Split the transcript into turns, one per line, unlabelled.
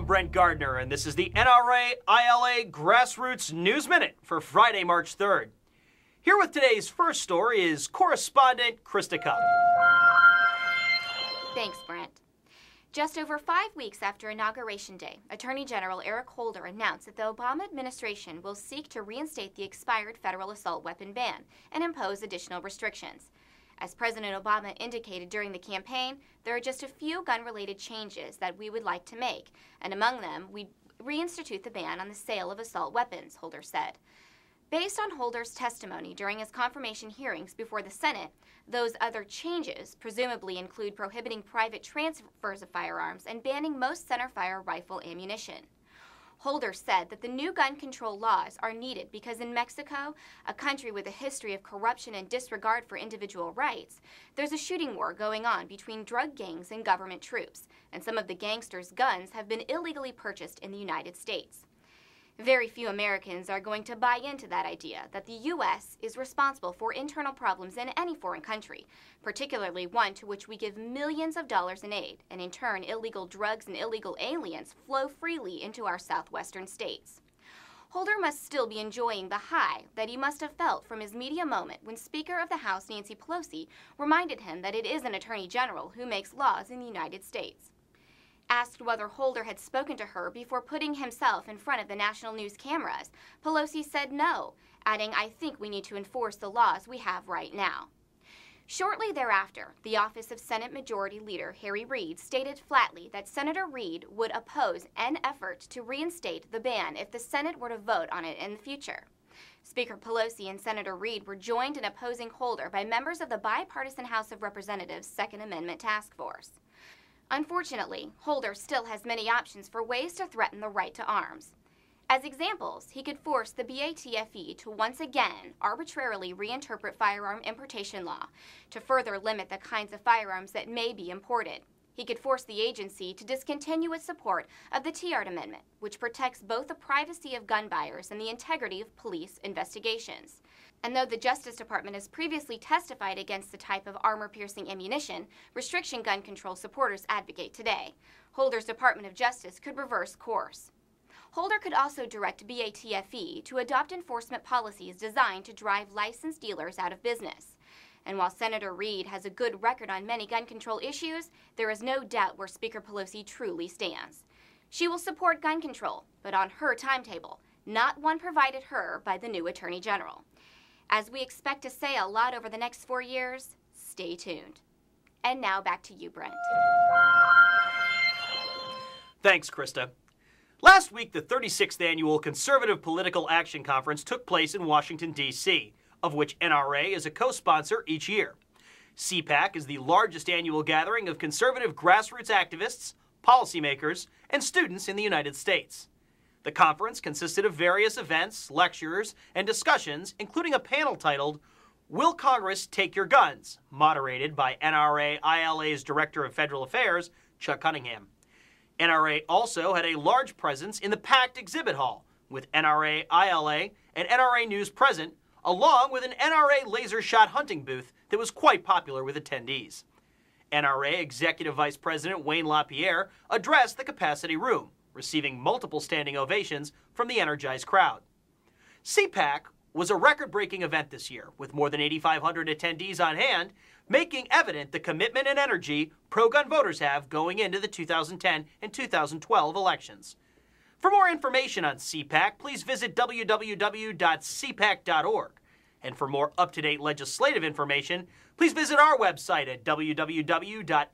Brent Gardner, and this is the NRA-ILA Grassroots News Minute for Friday, March 3rd. Here with today's first story is correspondent Krista Cupp.
Thanks, Brent. Just over 5 weeks after Inauguration Day, Attorney General Eric Holder announced that the Obama administration will seek to reinstate the expired federal assault weapon ban and impose additional restrictions. As President Obama indicated during the campaign, there are just a few gun-related changes that we would like to make, and among them, we reinstitute the ban on the sale of assault weapons, Holder said. Based on Holder's testimony during his confirmation hearings before the Senate, those other changes presumably include prohibiting private transfers of firearms and banning most centerfire rifle ammunition. Holder said that the new gun control laws are needed because in Mexico, a country with a history of corruption and disregard for individual rights, there's a shooting war going on between drug gangs and government troops, and some of the gangsters' guns have been illegally purchased in the United States. Very few Americans are going to buy into that idea that the U.S. is responsible for internal problems in any foreign country, particularly one to which we give millions of dollars in aid, and in turn illegal drugs and illegal aliens flow freely into our southwestern states. Holder must still be enjoying the high that he must have felt from his media moment when Speaker of the House Nancy Pelosi reminded him that it is an Attorney General who makes laws in the United States. Asked whether Holder had spoken to her before putting himself in front of the national news cameras, Pelosi said no, adding, "I think we need to enforce the laws we have right now." Shortly thereafter, the office of Senate Majority Leader Harry Reid stated flatly that Senator Reid would oppose an effort to reinstate the ban if the Senate were to vote on it in the future. Speaker Pelosi and Senator Reid were joined in opposing Holder by members of the bipartisan House of Representatives Second Amendment Task Force. Unfortunately, Holder still has many options for ways to threaten the right to arms. As examples, he could force the BATFE to once again arbitrarily reinterpret firearm importation law to further limit the kinds of firearms that may be imported. He could force the agency to discontinue its support of the Tiahrt Amendment, which protects both the privacy of gun buyers and the integrity of police investigations. And though the Justice Department has previously testified against the type of armor-piercing ammunition restriction gun control supporters advocate today, Holder's Department of Justice could reverse course. Holder could also direct BATFE to adopt enforcement policies designed to drive licensed dealers out of business. And while Senator Reid has a good record on many gun control issues, there is no doubt where Speaker Pelosi truly stands. She will support gun control, but on her timetable, not one provided her by the new Attorney General. As we expect to say a lot over the next 4 years, stay tuned. And now back to you, Brent.
Thanks, Krista. Last week, the 36th Annual Conservative Political Action Conference took place in Washington, D.C., of which NRA is a co-sponsor each year. CPAC is the largest annual gathering of conservative grassroots activists, policymakers, and students in the United States. The conference consisted of various events, lectures, and discussions, including a panel titled, "Will Congress Take Your Guns?" moderated by NRA-ILA's Director of Federal Affairs, Chuck Cunningham. NRA also had a large presence in the packed exhibit hall, with NRA-ILA and NRA News present, along with an NRA laser shot hunting booth that was quite popular with attendees. NRA Executive Vice President Wayne LaPierre addressed the capacity room, receiving multiple standing ovations from the energized crowd. CPAC was a record-breaking event this year, with more than 8,500 attendees on hand, making evident the commitment and energy pro-gun voters have going into the 2010 and 2012 elections. For more information on CPAC, please visit www.cpac.org. And for more up-to-date legislative information, please visit our website at www.nraila.org.